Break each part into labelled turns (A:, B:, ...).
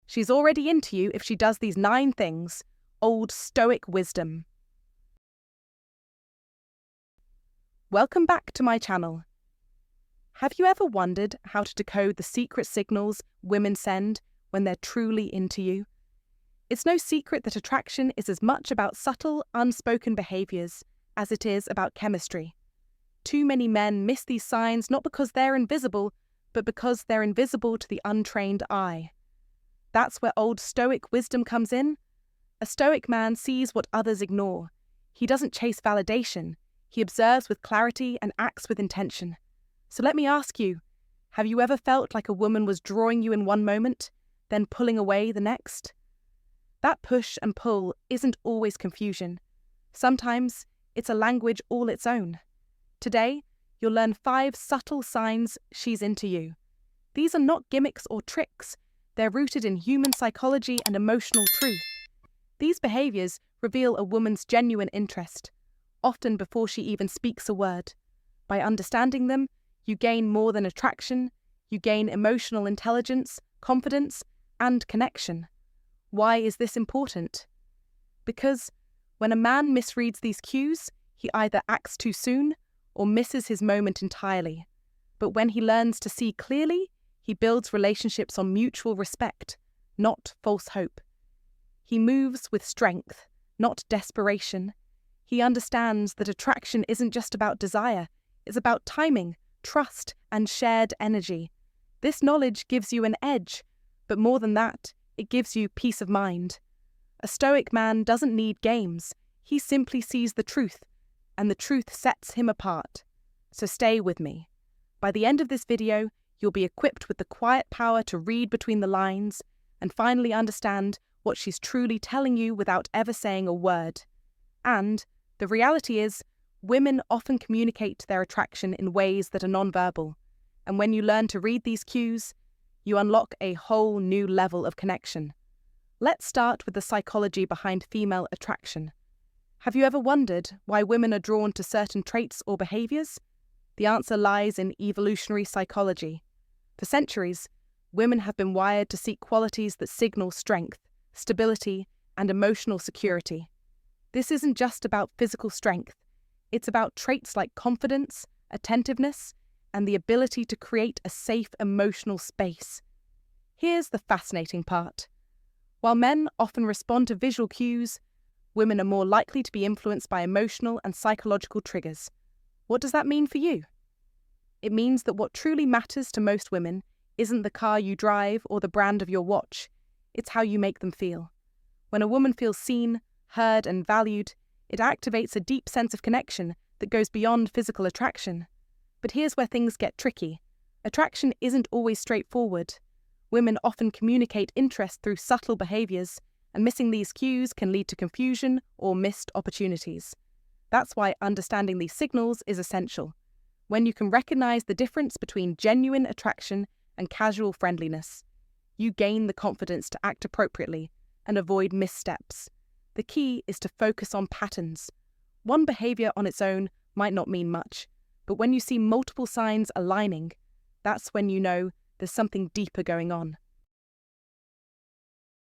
A: She's already into you if she does these 9 things. Old Stoic Wisdom. Welcome back to my channel. Have you ever wondered how to decode the secret signals women send when they're truly into you? It's no secret that attraction is as much about subtle, unspoken behaviors as it is about chemistry. Too many men miss these signs not because they're invisible, but because they're invisible to the untrained eye. That's where old Stoic wisdom comes in. A Stoic man sees what others ignore. He doesn't chase validation. He observes with clarity and acts with intention. So let me ask you, have you ever felt like a woman was drawing you in one moment, then pulling away the next? That push and pull isn't always confusion. Sometimes it's a language all its own. Today, you'll learn 5 subtle signs she's into you. These are not gimmicks or tricks. They're rooted in human psychology and emotional truth. These behaviors reveal a woman's genuine interest, often before she even speaks a word. By understanding them, you gain more than attraction. You gain emotional intelligence, confidence, and connection. Why is this important? Because when a man misreads these cues, he either acts too soon or misses his moment entirely. But when he learns to see clearly, he builds relationships on mutual respect, not false hope. He moves with strength, not desperation. He understands that attraction isn't just about desire, it's about timing, trust, and shared energy. This knowledge gives you an edge, but more than that, it gives you peace of mind. A Stoic man doesn't need games. He simply sees the truth, and the truth sets him apart. So stay with me. By the end of this video, you'll be equipped with the quiet power to read between the lines and finally understand what she's truly telling you without ever saying a word. And the reality is, women often communicate their attraction in ways that are nonverbal. And when you learn to read these cues, you unlock a whole new level of connection. Let's start with the psychology behind female attraction. Have you ever wondered why women are drawn to certain traits or behaviors? The answer lies in evolutionary psychology. For centuries, women have been wired to seek qualities that signal strength, stability, and emotional security. This isn't just about physical strength. It's about traits like confidence, attentiveness, and the ability to create a safe emotional space. Here's the fascinating part. While men often respond to visual cues, women are more likely to be influenced by emotional and psychological triggers. What does that mean for you? It means that what truly matters to most women isn't the car you drive or the brand of your watch. It's how you make them feel. When a woman feels seen, heard, and valued, it activates a deep sense of connection that goes beyond physical attraction. But here's where things get tricky. Attraction isn't always straightforward. Women often communicate interest through subtle behaviors, and missing these cues can lead to confusion or missed opportunities. That's why understanding these signals is essential. When you can recognize the difference between genuine attraction and casual friendliness, you gain the confidence to act appropriately and avoid missteps. The key is to focus on patterns. One behavior on its own might not mean much, but when you see multiple signs aligning, that's when you know there's something deeper going on.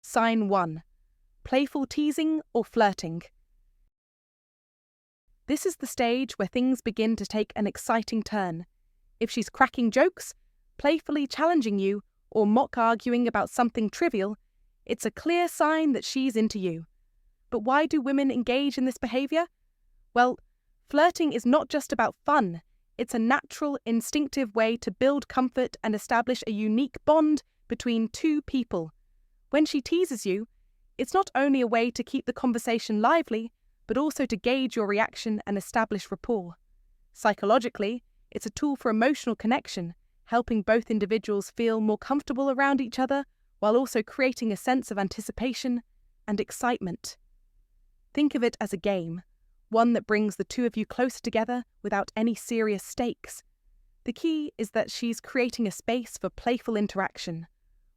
A: Sign 1. Playful teasing or flirting. This is the stage where things begin to take an exciting turn. If she's cracking jokes, playfully challenging you, or mock arguing about something trivial, it's a clear sign that she's into you. But why do women engage in this behavior? Well, flirting is not just about fun. It's a natural, instinctive way to build comfort and establish a unique bond between two people. When she teases you, it's not only a way to keep the conversation lively, but also to gauge your reaction and establish rapport. Psychologically, it's a tool for emotional connection, helping both individuals feel more comfortable around each other while also creating a sense of anticipation and excitement. Think of it as a game, one that brings the two of you closer together without any serious stakes. The key is that she's creating a space for playful interaction,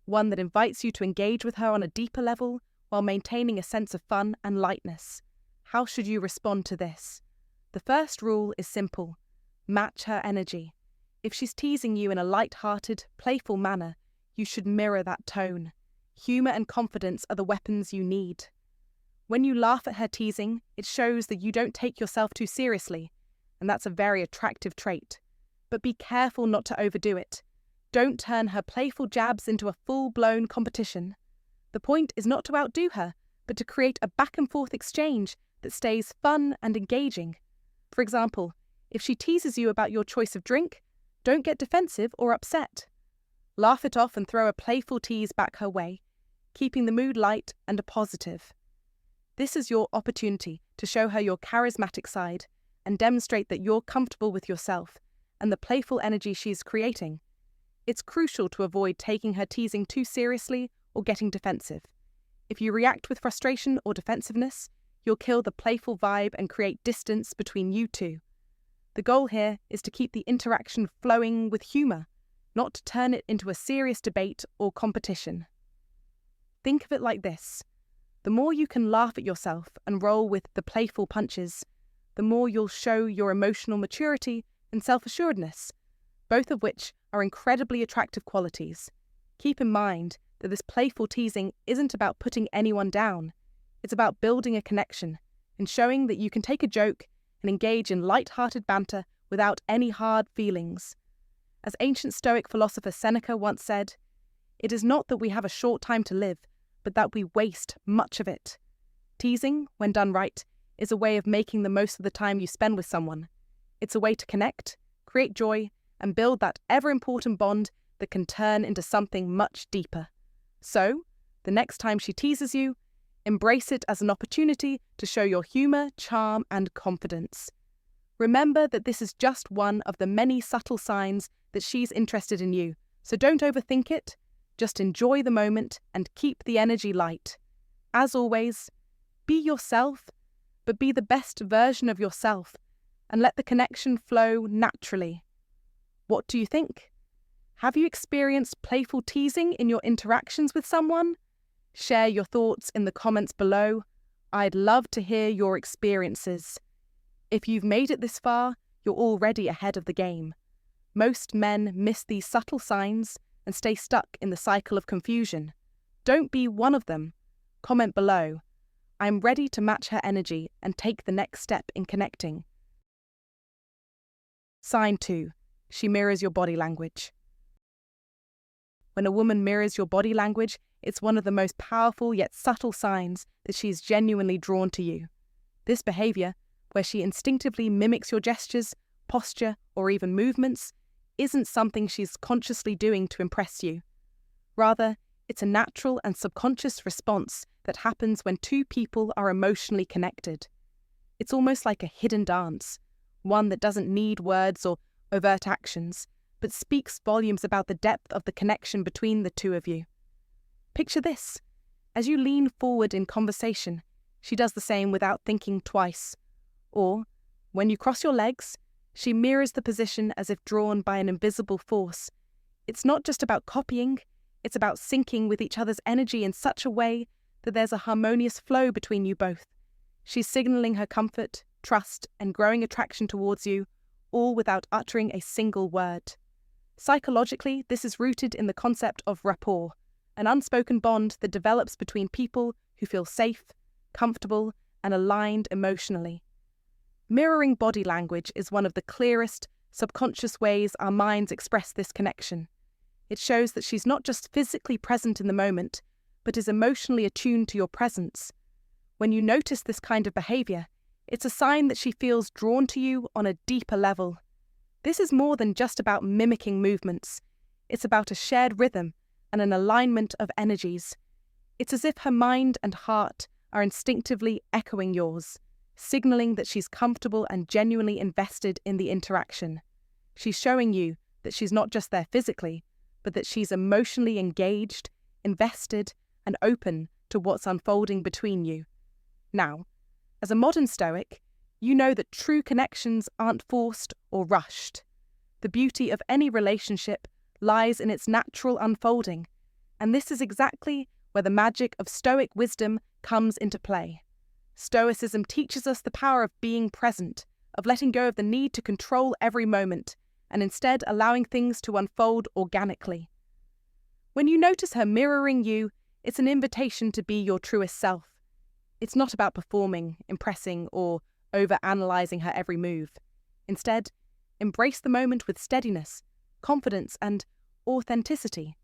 A: one that invites you to engage with her on a deeper level while maintaining a sense of fun and lightness. How should you respond to this? The first rule is simple. Match her energy. If she's teasing you in a light-hearted, playful manner, you should mirror that tone. humor and confidence are the weapons you need. When you laugh at her teasing, it shows that you don't take yourself too seriously, and that's a very attractive trait. But be careful not to overdo it. Don't turn her playful jabs into a full-blown competition. The point is not to outdo her, but to create a back-and-forth exchange that stays fun and engaging. For example, if she teases you about your choice of drink, don't get defensive or upset. Laugh it off and throw a playful tease back her way, keeping the mood light and positive. This is your opportunity to show her your charismatic side and demonstrate that you're comfortable with yourself and the playful energy she's creating. It's crucial to avoid taking her teasing too seriously or getting defensive. If you react with frustration or defensiveness, you'll kill the playful vibe and create distance between you two. The goal here is to keep the interaction flowing with humor, not to turn it into a serious debate or competition. Think of it like this. The more you can laugh at yourself and roll with the playful punches, the more you'll show your emotional maturity and self-assuredness, both of which are incredibly attractive qualities. Keep in mind that this playful teasing isn't about putting anyone down. It's about building a connection and showing that you can take a joke and engage in light-hearted banter without any hard feelings. As ancient Stoic philosopher Seneca once said, "It is not that we have a short time to live, but that we waste much of it." Teasing, when done right, is a way of making the most of the time you spend with someone. It's a way to connect, create joy, and build that ever-important bond that can turn into something much deeper. So, the next time she teases you, embrace it as an opportunity to show your humor, charm, and confidence. Remember that this is just one of the many subtle signs that she's interested in you, so don't overthink it. Just enjoy the moment and keep the energy light. As always, be yourself, but be the best version of yourself, and let the connection flow naturally. What do you think? Have you experienced playful teasing in your interactions with someone? Share your thoughts in the comments below. I'd love to hear your experiences. If you've made it this far, you're already ahead of the game. Most men miss these subtle signs and stay stuck in the cycle of confusion. Don't be one of them. Comment below. I'm ready to match her energy and take the next step in connecting. Sign 2. She mirrors your body language. When a woman mirrors your body language, it's one of the most powerful yet subtle signs that she is genuinely drawn to you. This behavior, where she instinctively mimics your gestures, posture, or even movements, isn't something she's consciously doing to impress you. Rather, it's a natural and subconscious response that happens when two people are emotionally connected. It's almost like a hidden dance, one that doesn't need words or overt actions, but speaks volumes about the depth of the connection between the two of you. Picture this. As you lean forward in conversation, she does the same without thinking twice. Or, when you cross your legs, she mirrors the position as if drawn by an invisible force. It's not just about copying, it's about syncing with each other's energy in such a way that there's a harmonious flow between you both. She's signaling her comfort, trust, and growing attraction towards you, all without uttering a single word. Psychologically, this is rooted in the concept of rapport, an unspoken bond that develops between people who feel safe, comfortable, and aligned emotionally. Mirroring body language is one of the clearest, subconscious ways our minds express this connection. It shows that she's not just physically present in the moment, but is emotionally attuned to your presence. When you notice this kind of behavior, it's a sign that she feels drawn to you on a deeper level. This is more than just about mimicking movements. It's about a shared rhythm and an alignment of energies. It's as if her mind and heart are instinctively echoing yours, signaling that she's comfortable and genuinely invested in the interaction. She's showing you that she's not just there physically, but that she's emotionally engaged, invested, and open to what's unfolding between you. Now, as a modern Stoic, you know that true connections aren't forced or rushed. The beauty of any relationship lies in its natural unfolding, and this is exactly where the magic of Stoic wisdom comes into play. Stoicism teaches us the power of being present, of letting go of the need to control every moment, and instead allowing things to unfold organically. When you notice her mirroring you, It's an invitation to be your truest self. It's not about performing, impressing, or over-analyzing her every move. Instead, embrace the moment with steadiness, confidence, and authenticity.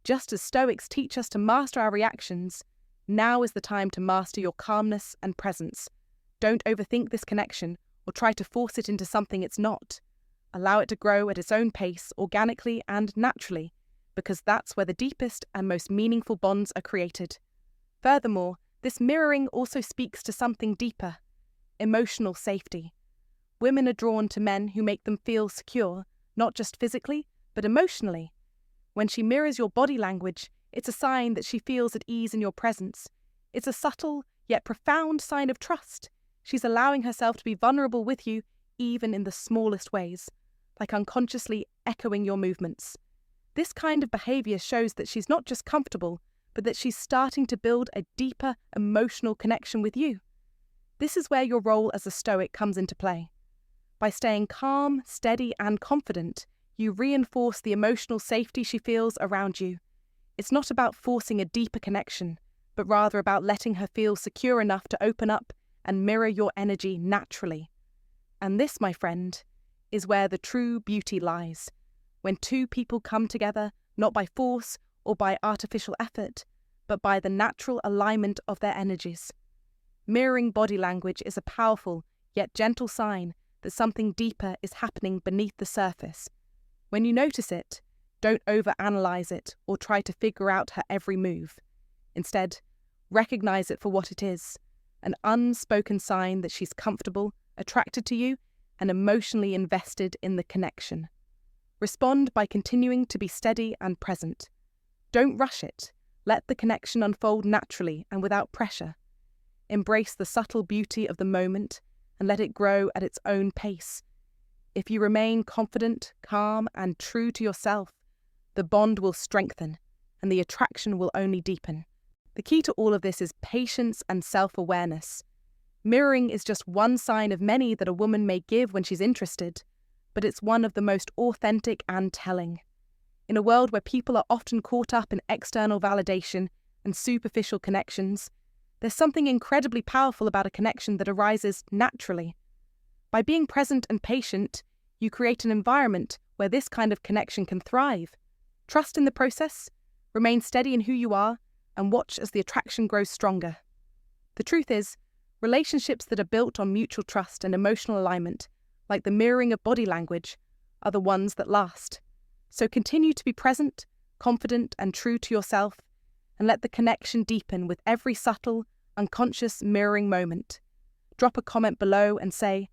A: Just as Stoics teach us to master our reactions, now is the time to master your calmness and presence. Don't overthink this connection or try to force it into something it's not. Allow it to grow at its own pace, organically and naturally, because that's where the deepest and most meaningful bonds are created. Furthermore, this mirroring also speaks to something deeper: emotional safety. Women are drawn to men who make them feel secure, not just physically, but emotionally. When she mirrors your body language, it's a sign that she feels at ease in your presence. It's a subtle, yet profound sign of trust. She's allowing herself to be vulnerable with you, even in the smallest ways, like unconsciously echoing your movements. This kind of behavior shows that she's not just comfortable, but that she's starting to build a deeper emotional connection with you. This is where your role as a Stoic comes into play. By staying calm, steady, and confident, you reinforce the emotional safety she feels around you. It's not about forcing a deeper connection, but rather about letting her feel secure enough to open up and mirror your energy naturally. And this, my friend, is where the true beauty lies. When two people come together, not by force or by artificial effort, but by the natural alignment of their energies. Mirroring body language is a powerful, yet gentle sign that something deeper is happening beneath the surface. When you notice it, don't overanalyze it or try to figure out her every move. Instead, recognize it for what it is: an unspoken sign that she's comfortable, attracted to you, and emotionally invested in the connection. Respond by continuing to be steady and present. Don't rush it. Let the connection unfold naturally and without pressure. Embrace the subtle beauty of the moment and let it grow at its own pace. If you remain confident, calm, and true to yourself, the bond will strengthen and the attraction will only deepen. The key to all of this is patience and self-awareness. Mirroring is just one sign of many that a woman may give when she's interested, but it's one of the most authentic and telling. In a world where people are often caught up in external validation and superficial connections, there's something incredibly powerful about a connection that arises naturally. By being present and patient, you create an environment where this kind of connection can thrive. Trust in the process, remain steady in who you are, and watch as the attraction grows stronger. The truth is, relationships that are built on mutual trust and emotional alignment, like the mirroring of body language, are the ones that last. So continue to be present, confident, and true to yourself, and let the connection deepen with every subtle, unconscious mirroring moment. Drop a comment below and say,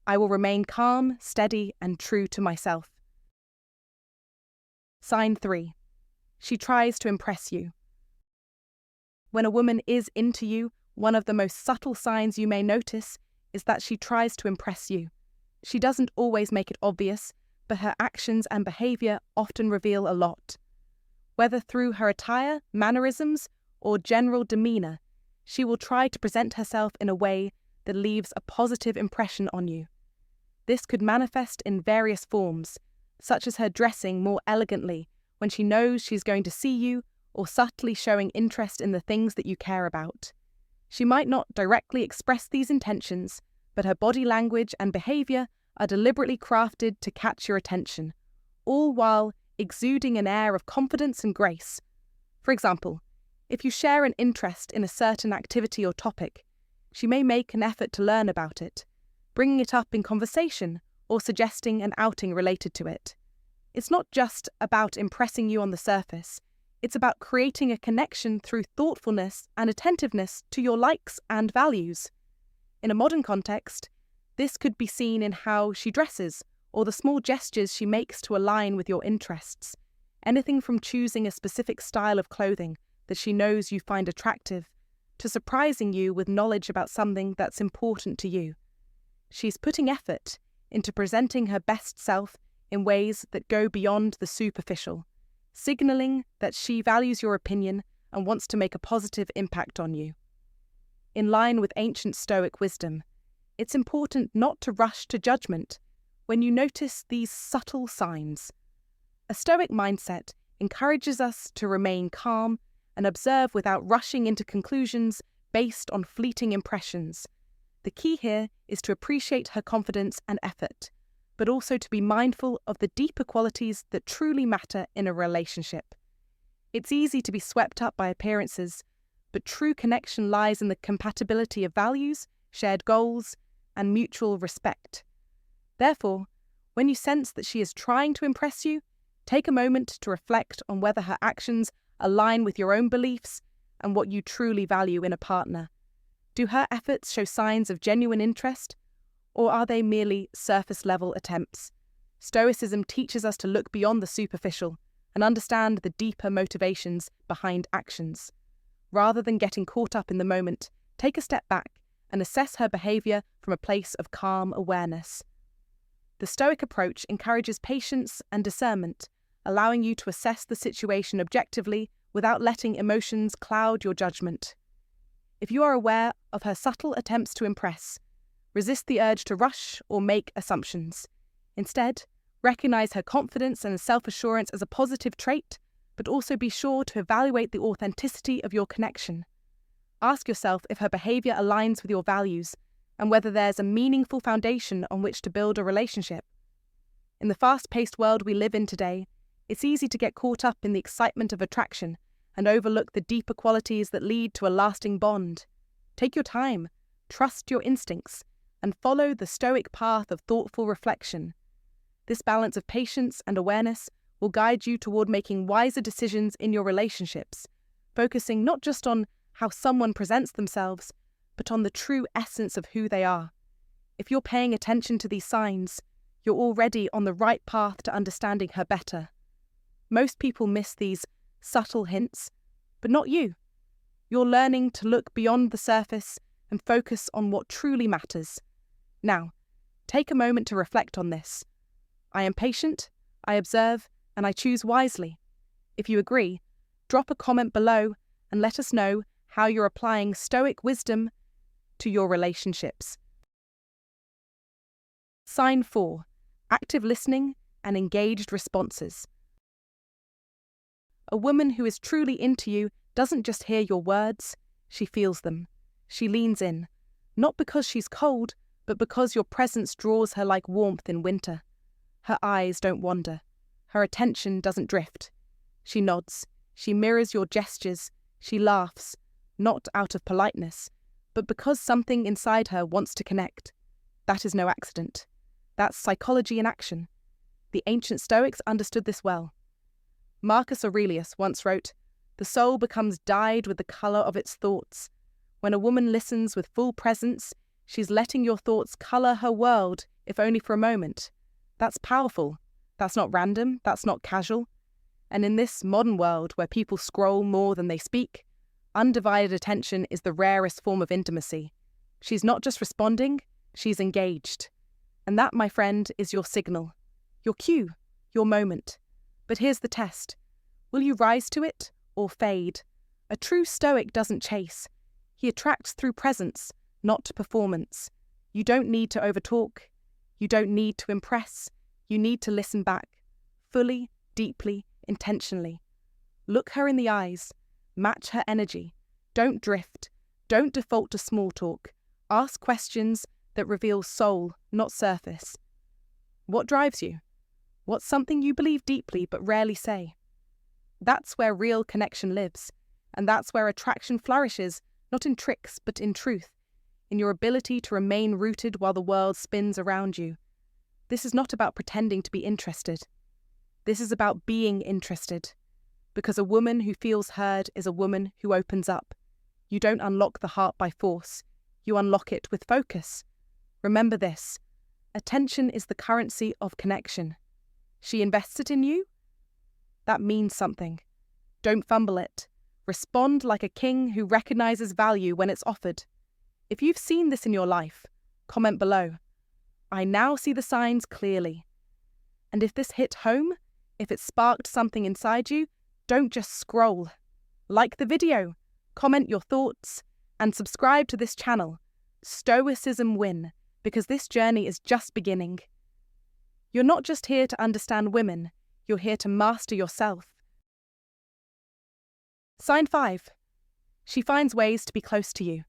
A: "I will remain calm, steady, and true to myself." Sign 3. She tries to impress you. When a woman is into you, one of the most subtle signs you may notice is that she tries to impress you. She doesn't always make it obvious, but her actions and behavior often reveal a lot. Whether through her attire, mannerisms, or general demeanor, she will try to present herself in a way that leaves a positive impression on you. This could manifest in various forms, such as her dressing more elegantly when she knows she's going to see you, or subtly showing interest in the things that you care about. She might not directly express these intentions, but her body language and behavior are deliberately crafted to catch your attention, all while exuding an air of confidence and grace. For example, if you share an interest in a certain activity or topic, she may make an effort to learn about it, bringing it up in conversation or suggesting an outing related to it. It's not just about impressing you on the surface, it's about creating a connection through thoughtfulness and attentiveness to your likes and values. In a modern context, this could be seen in how she dresses or the small gestures she makes to align with your interests. Anything from choosing a specific style of clothing that she knows you find attractive, to surprising you with knowledge about something that's important to you. She's putting effort into presenting her best self in ways that go beyond the superficial, signaling that she values your opinion and wants to make a positive impact on you. In line with ancient Stoic wisdom, it's important not to rush to judgment when you notice these subtle signs. A Stoic mindset encourages us to remain calm and observe without rushing into conclusions based on fleeting impressions. The key here is to appreciate her confidence and effort, but also to be mindful of the deeper qualities that truly matter in a relationship. It's easy to be swept up by appearances, but true connection lies in the compatibility of values, shared goals, and mutual respect. Therefore, when you sense that she is trying to impress you, take a moment to reflect on whether her actions align with your own beliefs and what you truly value in a partner. Do her efforts show signs of genuine interest, or are they merely surface-level attempts? Stoicism teaches us to look beyond the superficial and understand the deeper motivations behind actions. Rather than getting caught up in the moment, take a step back and assess her behaviour from a place of calm awareness. The Stoic approach encourages patience and discernment, allowing you to assess the situation objectively without letting emotions cloud your judgment. If you are aware of her subtle attempts to impress, resist the urge to rush or make assumptions. Instead, recognize her confidence and self-assurance as a positive trait, but also be sure to evaluate the authenticity of your connection. Ask yourself if her behavior aligns with your values and whether there's a meaningful foundation on which to build a relationship. In the fast-paced world we live in today, it's easy to get caught up in the excitement of attraction and overlook the deeper qualities that lead to a lasting bond. Take your time, trust your instincts, and follow the Stoic path of thoughtful reflection. This balance of patience and awareness will guide you toward making wiser decisions in your relationships, focusing not just on how someone presents themselves, but on the true essence of who they are. If you're paying attention to these signs, you're already on the right path to understanding her better. Most people miss these subtle hints, but not you. You're learning to look beyond the surface and focus on what truly matters. Now, take a moment to reflect on this. I am patient, I observe, and I choose wisely. If you agree, drop a comment below and let us know how you're applying Stoic wisdom to your relationships. Sign 4. Active listening and engaged responses. A woman who is truly into you doesn't just hear your words, she feels them. She leans in, not because she's cold, but because your presence draws her like warmth in winter. Her eyes don't wander. Her attention doesn't drift. She nods. She mirrors your gestures. She laughs, not out of politeness, but because something inside her wants to connect. That is no accident. That's psychology in action. The ancient Stoics understood this well. Marcus Aurelius once wrote, "The soul becomes dyed with the colour of its thoughts. When a woman listens with full presence, she's letting your thoughts colour her world, if only for a moment. That's powerful. That's not random. That's not casual. And in this modern world where people scroll more than they speak, undivided attention is the rarest form of intimacy. She's not just responding, she's engaged. And that, my friend, is your signal, your cue, your moment. But here's the test. Will you rise to it or fade? A true Stoic doesn't chase. He attracts through presence, not performance. You don't need to overtalk. You don't need to impress. You need to listen back, fully, deeply, intentionally. Look her in the eyes. Match her energy. Don't drift. Don't default to small talk. Ask questions that reveal soul, not surface. What drives you? What's something you believe deeply but rarely say? That's where real connection lives, and that's where attraction flourishes, not in tricks but in truth, in your ability to remain rooted while the world spins around you. This is not about pretending to be interested. This is about being interested, because a woman who feels heard is a woman who opens up. You don't unlock the heart by force, you unlock it with focus. Remember this, attention is the currency of connection. She invested in you? That means something. Don't fumble it. Respond like a king who recognizes value when it's offered. If you've seen this in your life, comment below. I now see the signs clearly. And if this hit home, if it sparked something inside you, don't just scroll. Like the video, comment your thoughts, and subscribe to this channel, Stoicism Win, because this journey is just beginning. You're not just here to understand women, you're here to master yourself. Sign 5. She finds ways to be close to you.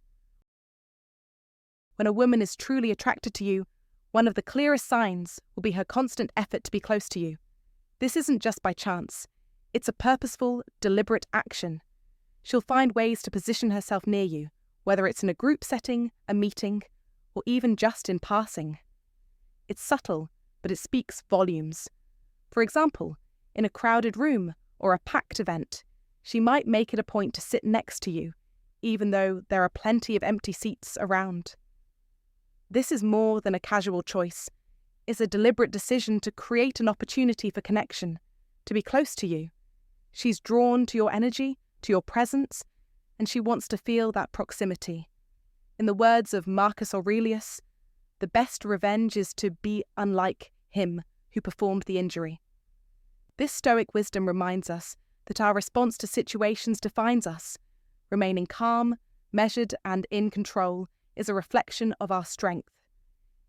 A: When a woman is truly attracted to you, one of the clearest signs will be her constant effort to be close to you. This isn't just by chance. It's a purposeful, deliberate action. She'll find ways to position herself near you, whether it's in a group setting, a meeting, or even just in passing. It's subtle, but it speaks volumes. For example, in a crowded room or a packed event, she might make it a point to sit next to you, even though there are plenty of empty seats around. This is more than a casual choice. It's a deliberate decision to create an opportunity for connection, to be close to you. She's drawn to your energy, to your presence, and she wants to feel that proximity. In the words of Marcus Aurelius, the best revenge is to be unlike him who performed the injury. This Stoic wisdom reminds us that our response to situations defines us. Remaining calm, measured, and in control is a reflection of our strength.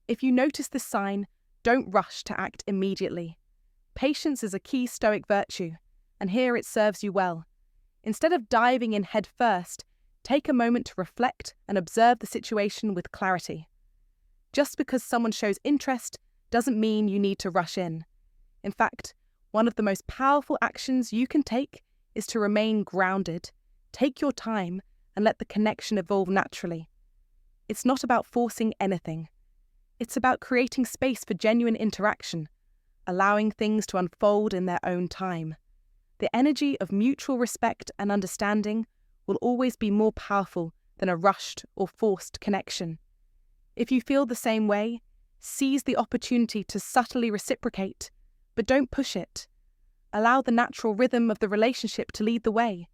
A: If you notice this sign, don't rush to act immediately. Patience is a key Stoic virtue, and here it serves you well. Instead of diving in head first, take a moment to reflect and observe the situation with clarity. Just because someone shows interest doesn't mean you need to rush in. In fact, one of the most powerful actions you can take is to remain grounded. Take your time and let the connection evolve naturally. It's not about forcing anything. It's about creating space for genuine interaction, allowing things to unfold in their own time. The energy of mutual respect and understanding will always be more powerful than a rushed or forced connection. If you feel the same way, seize the opportunity to subtly reciprocate, but don't push it. Allow the natural rhythm of the relationship to lead the way.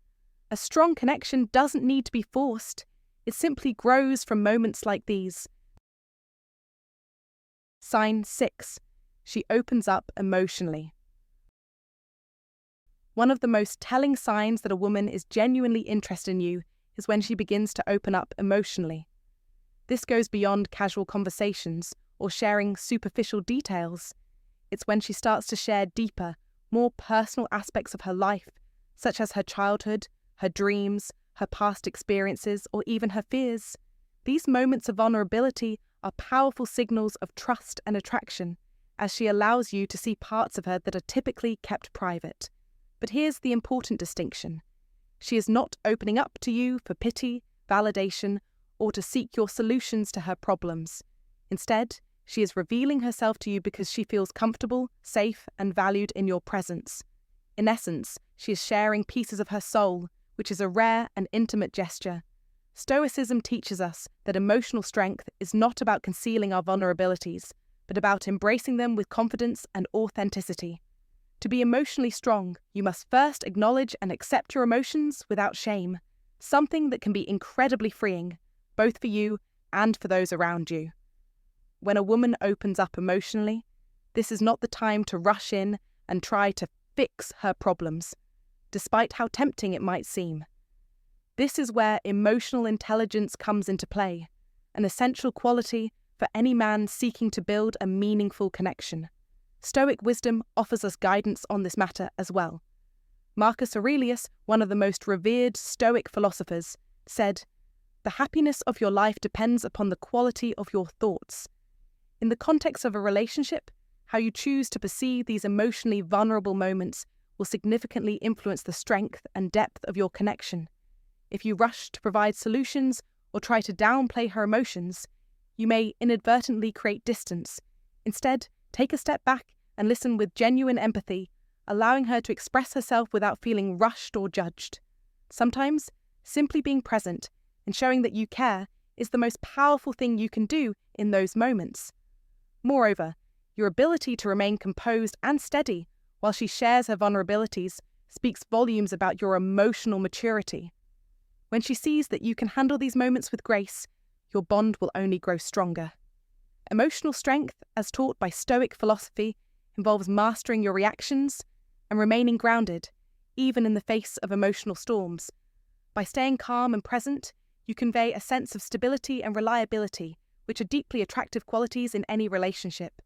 A: A strong connection doesn't need to be forced. It simply grows from moments like these. Sign 6. She opens up emotionally. One of the most telling signs that a woman is genuinely interested in you is when she begins to open up emotionally. This goes beyond casual conversations or sharing superficial details. It's when she starts to share deeper, more personal aspects of her life, such as her childhood, her dreams, her past experiences, or even her fears. These moments of vulnerability are powerful signals of trust and attraction, as she allows you to see parts of her that are typically kept private. But here's the important distinction. She is not opening up to you for pity, validation, or to seek your solutions to her problems. Instead, she is revealing herself to you because she feels comfortable, safe, and valued in your presence. In essence, she is sharing pieces of her soul, which is a rare and intimate gesture. Stoicism teaches us that emotional strength is not about concealing our vulnerabilities, but about embracing them with confidence and authenticity. To be emotionally strong, you must first acknowledge and accept your emotions without shame, something that can be incredibly freeing, both for you and for those around you. When a woman opens up emotionally, this is not the time to rush in and try to fix her problems, despite how tempting it might seem. This is where emotional intelligence comes into play, an essential quality for any man seeking to build a meaningful connection. Stoic wisdom offers us guidance on this matter as well. Marcus Aurelius, one of the most revered Stoic philosophers, said, "The happiness of your life depends upon the quality of your thoughts." In the context of a relationship, how you choose to perceive these emotionally vulnerable moments will significantly influence the strength and depth of your connection. If you rush to provide solutions or try to downplay her emotions, you may inadvertently create distance. Instead, take a step back and listen with genuine empathy, allowing her to express herself without feeling rushed or judged. Sometimes, simply being present and showing that you care is the most powerful thing you can do in those moments. Moreover, your ability to remain composed and steady while she shares her vulnerabilities speaks volumes about your emotional maturity. When she sees that you can handle these moments with grace, your bond will only grow stronger. Emotional strength, as taught by Stoic philosophy, involves mastering your reactions and remaining grounded, even in the face of emotional storms. By staying calm and present, you convey a sense of stability and reliability, which are deeply attractive qualities in any relationship.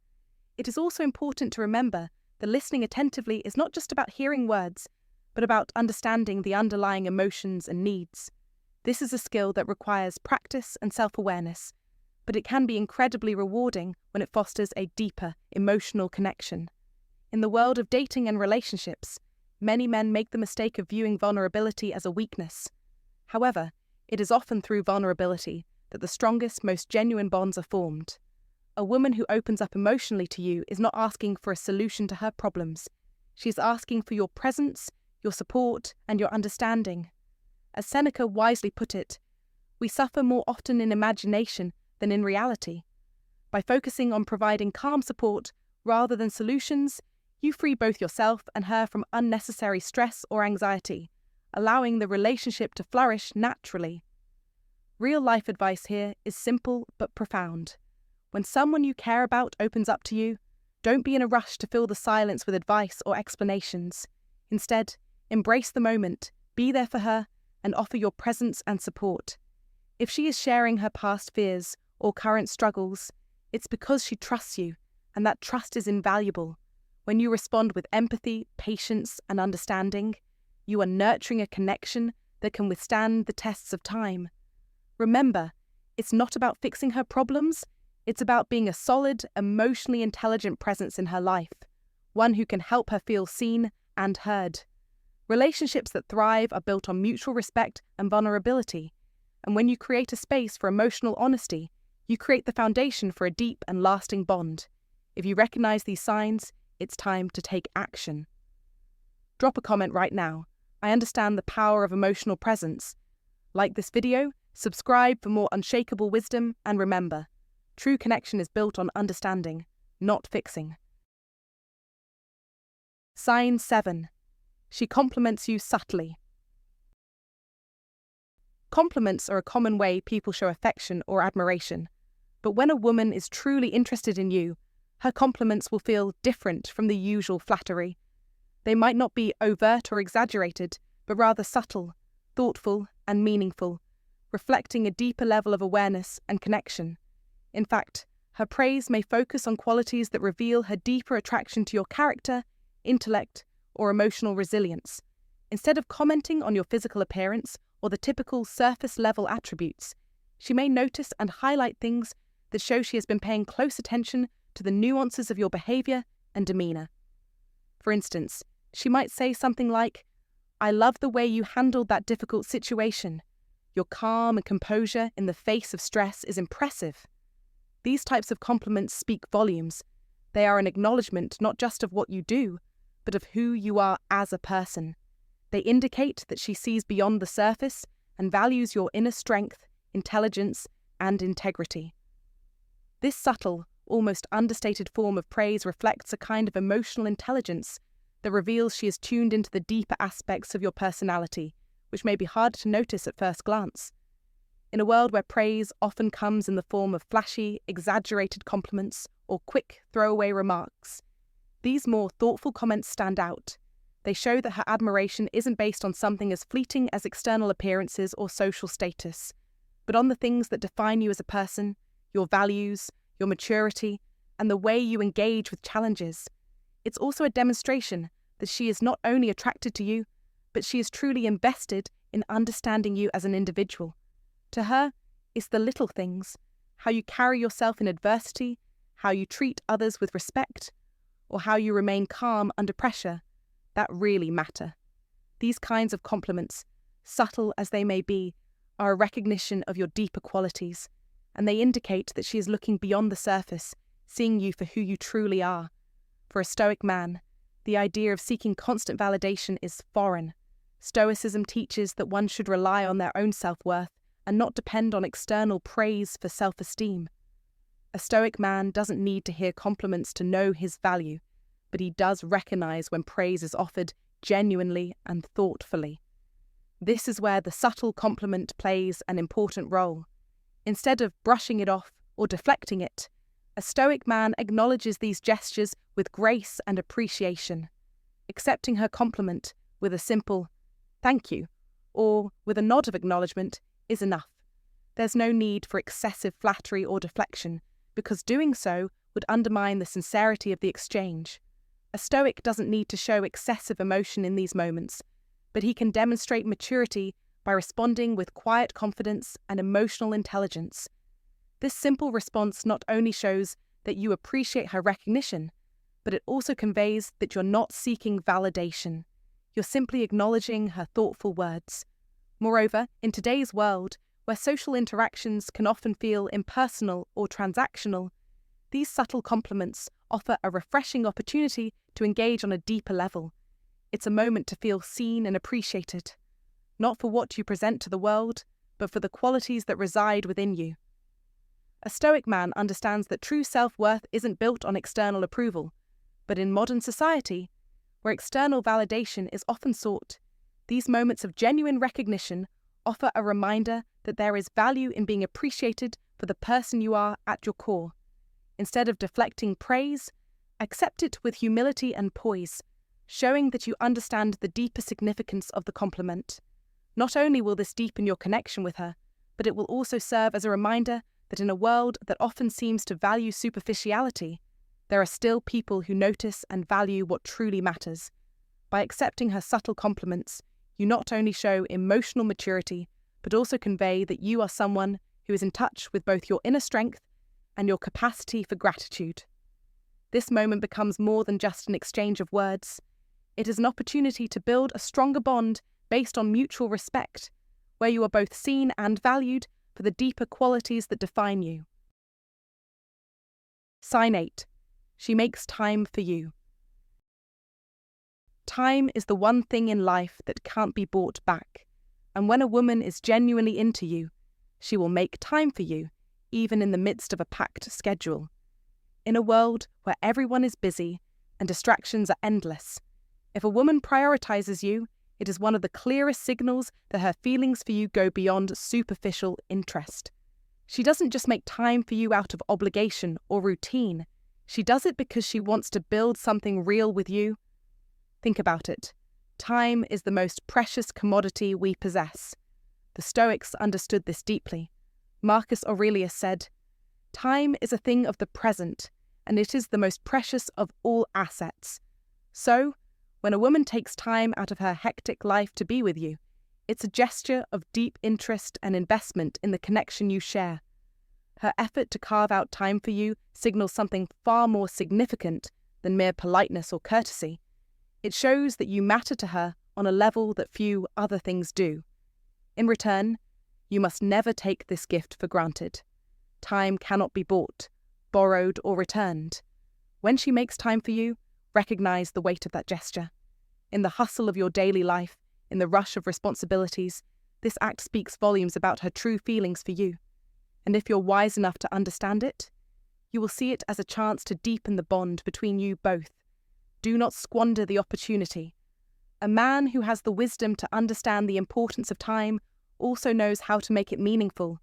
A: It is also important to remember that listening attentively is not just about hearing words, but about understanding the underlying emotions and needs. This is a skill that requires practice and self-awareness, but it can be incredibly rewarding when it fosters a deeper emotional connection. In the world of dating and relationships, many men make the mistake of viewing vulnerability as a weakness. However, it is often through vulnerability that the strongest, most genuine bonds are formed. A woman who opens up emotionally to you is not asking for a solution to her problems. She is asking for your presence, your support, and your understanding. As Seneca wisely put it, we suffer more often in imagination than in reality. By focusing on providing calm support rather than solutions, you free both yourself and her from unnecessary stress or anxiety, allowing the relationship to flourish naturally. Real-life advice here is simple but profound. When someone you care about opens up to you, don't be in a rush to fill the silence with advice or explanations. Instead, embrace the moment, be there for her, and offer your presence and support. If she is sharing her past fears or current struggles, it's because she trusts you, and that trust is invaluable. When you respond with empathy, patience, and understanding, you are nurturing a connection that can withstand the tests of time. Remember, it's not about fixing her problems, it's about being a solid, emotionally intelligent presence in her life, one who can help her feel seen and heard. Relationships that thrive are built on mutual respect and vulnerability, and when you create a space for emotional honesty, you create the foundation for a deep and lasting bond. If you recognize these signs, it's time to take action. Drop a comment right now. I understand the power of emotional presence. Like this video, subscribe for more unshakable wisdom, and remember, true connection is built on understanding, not fixing. Sign 7. She compliments you subtly. Compliments are a common way people show affection or admiration, but when a woman is truly interested in you, her compliments will feel different from the usual flattery. They might not be overt or exaggerated, but rather subtle, thoughtful, and meaningful, reflecting a deeper level of awareness and connection. In fact, her praise may focus on qualities that reveal her deeper attraction to your character, intellect, or emotional resilience. Instead of commenting on your physical appearance or the typical surface-level attributes, she may notice and highlight things that show she has been paying close attention to the nuances of your behavior and demeanor. For instance, she might say something like, "I love the way you handled that difficult situation. Your calm and composure in the face of stress is impressive." These types of compliments speak volumes. They are an acknowledgement not just of what you do, but of who you are as a person. They indicate that she sees beyond the surface and values your inner strength, intelligence, and integrity. This subtle, almost understated form of praise reflects a kind of emotional intelligence that reveals she is tuned into the deeper aspects of your personality, which may be hard to notice at first glance. In a world where praise often comes in the form of flashy, exaggerated compliments or quick, throwaway remarks, these more thoughtful comments stand out. They show that her admiration isn't based on something as fleeting as external appearances or social status, but on the things that define you as a person, your values, your maturity, and the way you engage with challenges. It's also a demonstration that she is not only attracted to you, but she is truly invested in understanding you as an individual. To her, it's the little things, how you carry yourself in adversity, how you treat others with respect, or how you remain calm under pressure, that really matter. These kinds of compliments, subtle as they may be, are a recognition of your deeper qualities, and they indicate that she is looking beyond the surface, seeing you for who you truly are. For a Stoic man, the idea of seeking constant validation is foreign. Stoicism teaches that one should rely on their own self-worth and not depend on external praise for self-esteem. A Stoic man doesn't need to hear compliments to know his value, but he does recognize when praise is offered genuinely and thoughtfully. This is where the subtle compliment plays an important role. Instead of brushing it off or deflecting it, a Stoic man acknowledges these gestures with grace and appreciation. Accepting her compliment with a simple "thank you" or with a nod of acknowledgement is enough. There's no need for excessive flattery or deflection, because doing so would undermine the sincerity of the exchange. A Stoic doesn't need to show excessive emotion in these moments, but he can demonstrate maturity by responding with quiet confidence and emotional intelligence. This simple response not only shows that you appreciate her recognition, but it also conveys that you're not seeking validation. You're simply acknowledging her thoughtful words. Moreover, in today's world, where social interactions can often feel impersonal or transactional, these subtle compliments offer a refreshing opportunity to engage on a deeper level. It's a moment to feel seen and appreciated, not for what you present to the world, but for the qualities that reside within you. A Stoic man understands that true self-worth isn't built on external approval, but in modern society, where external validation is often sought, these moments of genuine recognition offer a reminder that there is value in being appreciated for the person you are at your core. Instead of deflecting praise, accept it with humility and poise, showing that you understand the deeper significance of the compliment. Not only will this deepen your connection with her, but it will also serve as a reminder that in a world that often seems to value superficiality, there are still people who notice and value what truly matters. By accepting her subtle compliments, you not only show emotional maturity, but also convey that you are someone who is in touch with both your inner strength and your capacity for gratitude. This moment becomes more than just an exchange of words. It is an opportunity to build a stronger bond based on mutual respect, where you are both seen and valued for the deeper qualities that define you. Sign 8. She makes time for you. Time is the one thing in life that can't be bought back, and when a woman is genuinely into you, she will make time for you, even in the midst of a packed schedule. In a world where everyone is busy and distractions are endless, if a woman prioritizes you, it is one of the clearest signals that her feelings for you go beyond superficial interest. She doesn't just make time for you out of obligation or routine. She does it because she wants to build something real with you. Think about it. Time is the most precious commodity we possess. The Stoics understood this deeply. Marcus Aurelius said, "Time is a thing of the present, and it is the most precious of all assets." So, when a woman takes time out of her hectic life to be with you, it's a gesture of deep interest and investment in the connection you share. Her effort to carve out time for you signals something far more significant than mere politeness or courtesy. It shows that you matter to her on a level that few other things do. In return, you must never take this gift for granted. Time cannot be bought, borrowed, or returned. When she makes time for you, recognize the weight of that gesture. In the hustle of your daily life, in the rush of responsibilities, this act speaks volumes about her true feelings for you. And if you're wise enough to understand it, you will see it as a chance to deepen the bond between you both. Do not squander the opportunity. A man who has the wisdom to understand the importance of time also knows how to make it meaningful.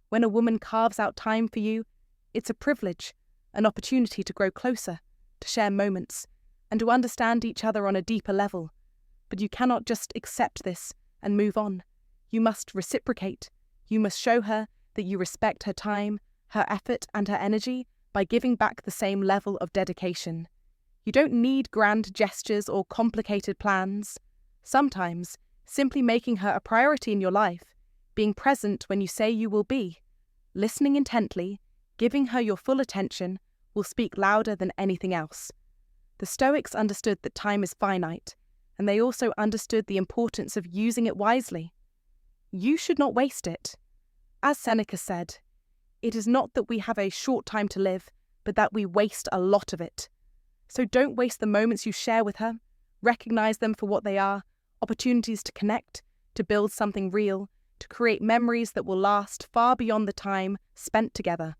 A: When a woman carves out time for you, it's a privilege, an opportunity to grow closer, to share moments, and to understand each other on a deeper level. But you cannot just accept this and move on. You must reciprocate. You must show her that you respect her time, her effort, and her energy by giving back the same level of dedication. You don't need grand gestures or complicated plans. Sometimes, simply making her a priority in your life, being present when you say you will be, listening intently, giving her your full attention, will speak louder than anything else. The Stoics understood that time is finite, and they also understood the importance of using it wisely. You should not waste it. As Seneca said, "It is not that we have a short time to live, but that we waste a lot of it." So don't waste the moments you share with her. Recognize them for what they are, opportunities to connect, to build something real, to create memories that will last far beyond the time spent together.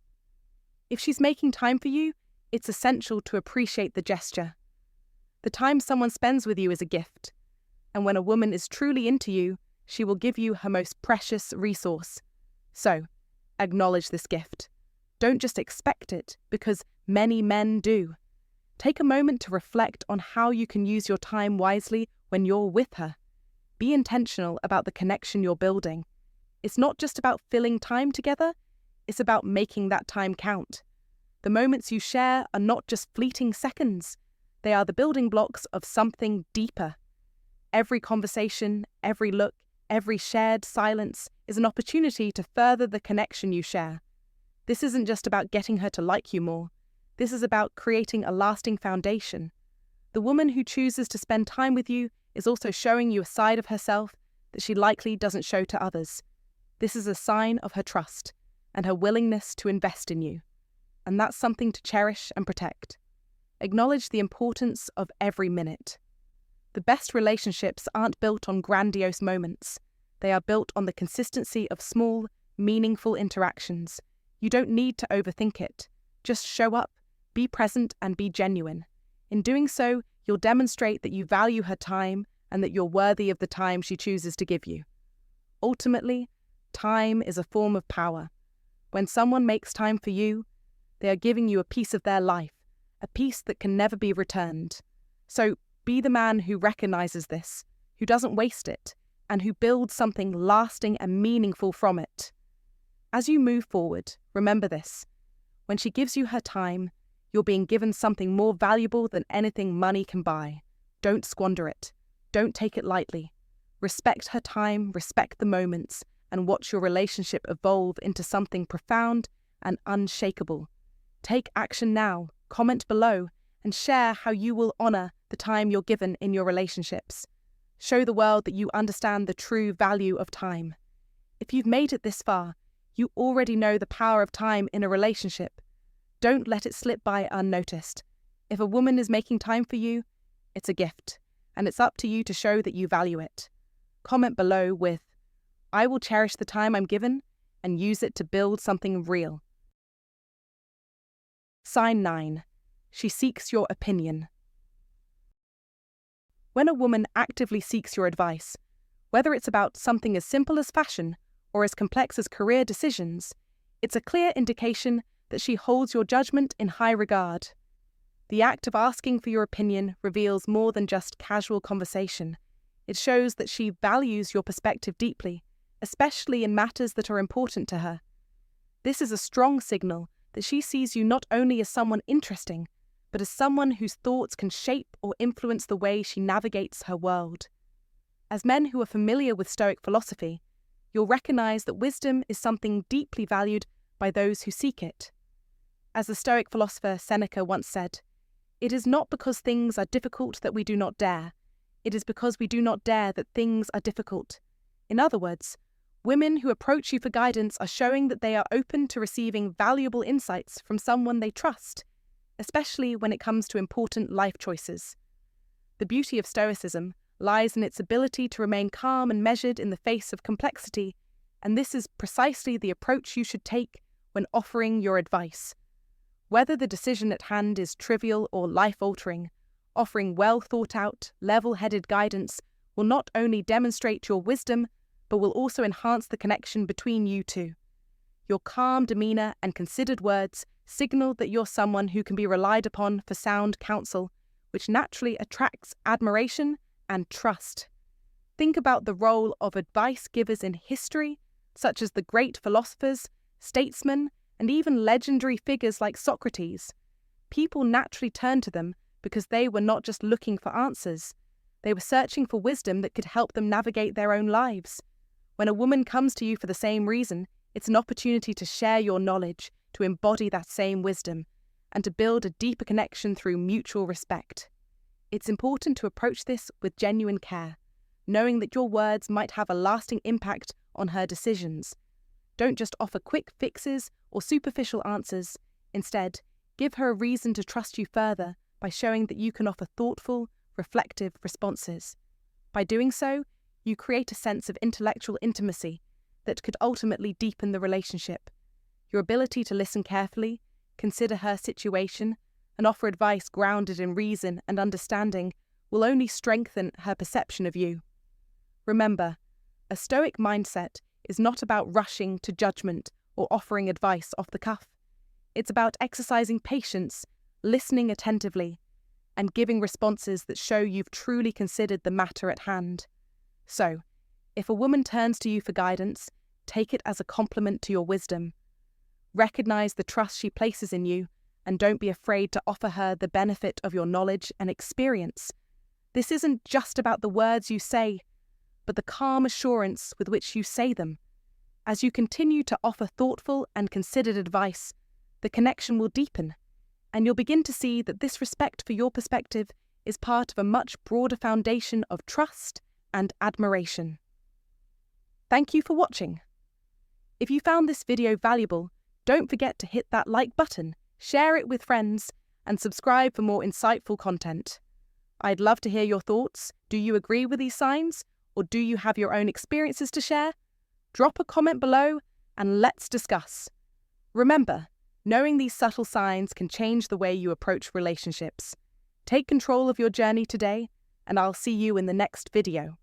A: If she's making time for you, it's essential to appreciate the gesture. The time someone spends with you is a gift, and when a woman is truly into you, she will give you her most precious resource. So, acknowledge this gift. Don't just expect it, because many men do. Take a moment to reflect on how you can use your time wisely when you're with her. Be intentional about the connection you're building. It's not just about filling time together, it's about making that time count. The moments you share are not just fleeting seconds, they are the building blocks of something deeper. every conversation, every look, every shared silence is an opportunity to further the connection you share. This isn't just about getting her to like you more. This is about creating a lasting foundation. The woman who chooses to spend time with you is also showing you a side of herself that she likely doesn't show to others. This is a sign of her trust and her willingness to invest in you. And that's something to cherish and protect. Acknowledge the importance of every minute. The best relationships aren't built on grandiose moments. They are built on the consistency of small, meaningful interactions. You don't need to overthink it. Just show up, be present, and be genuine. In doing so, you'll demonstrate that you value her time and that you're worthy of the time she chooses to give you. Ultimately, time is a form of power. When someone makes time for you, they are giving you a piece of their life, a piece that can never be returned. So be the man who recognizes this, who doesn't waste it, and who builds something lasting and meaningful from it. As you move forward, remember this. When she gives you her time, you're being given something more valuable than anything money can buy. Don't squander it. Don't take it lightly. Respect her time, respect the moments, and watch your relationship evolve into something profound and unshakable. Take action now, comment below, and share how you will honor the time you're given in your relationships. Show the world that you understand the true value of time. If you've made it this far, you already know the power of time in a relationship. Don't let it slip by unnoticed. If a woman is making time for you, it's a gift, and it's up to you to show that you value it. Comment below with, "I will cherish the time I'm given and use it to build something real." Sign 9. She seeks your opinion. When a woman actively seeks your advice, whether it's about something as simple as fashion or as complex as career decisions, it's a clear indication that she holds your judgment in high regard. The act of asking for your opinion reveals more than just casual conversation. It shows that she values your perspective deeply, especially in matters that are important to her. This is a strong signal that she sees you not only as someone interesting, but as someone whose thoughts can shape or influence the way she navigates her world. As men who are familiar with Stoic philosophy, you'll recognize that wisdom is something deeply valued by those who seek it. As the Stoic philosopher Seneca once said, "It is not because things are difficult that we do not dare. It is because we do not dare that things are difficult." In other words, women who approach you for guidance are showing that they are open to receiving valuable insights from someone they trust, especially when it comes to important life choices. The beauty of Stoicism lies in its ability to remain calm and measured in the face of complexity, and this is precisely the approach you should take when offering your advice. Whether the decision at hand is trivial or life-altering, offering well-thought-out, level-headed guidance will not only demonstrate your wisdom, but will also enhance the connection between you two. Your calm demeanor and considered words signal that you're someone who can be relied upon for sound counsel, which naturally attracts admiration and trust. Think about the role of advice givers in history, such as the great philosophers, statesmen, and even legendary figures like Socrates. People naturally turned to them because they were not just looking for answers. They were searching for wisdom that could help them navigate their own lives. When a woman comes to you for the same reason, it's an opportunity to share your knowledge, to embody that same wisdom, and to build a deeper connection through mutual respect. It's important to approach this with genuine care, knowing that your words might have a lasting impact on her decisions. Don't just offer quick fixes or superficial answers. Instead, give her a reason to trust you further by showing that you can offer thoughtful, reflective responses. By doing so, you create a sense of intellectual intimacy that could ultimately deepen the relationship. Your ability to listen carefully, consider her situation, and offer advice grounded in reason and understanding will only strengthen her perception of you. Remember, a Stoic mindset is not about rushing to judgment or offering advice off the cuff. It's about exercising patience, listening attentively, and giving responses that show you've truly considered the matter at hand. So, if a woman turns to you for guidance, take it as a compliment to your wisdom. Recognize the trust she places in you, and don't be afraid to offer her the benefit of your knowledge and experience. This isn't just about the words you say, but the calm assurance with which you say them. As you continue to offer thoughtful and considered advice, the connection will deepen, and you'll begin to see that this respect for your perspective is part of a much broader foundation of trust and admiration. Thank you for watching. If you found this video valuable, don't forget to hit that like button, share it with friends, and subscribe for more insightful content. I'd love to hear your thoughts. Do you agree with these signs, or do you have your own experiences to share? Drop a comment below and let's discuss. Remember, knowing these subtle signs can change the way you approach relationships. Take control of your journey today, and I'll see you in the next video.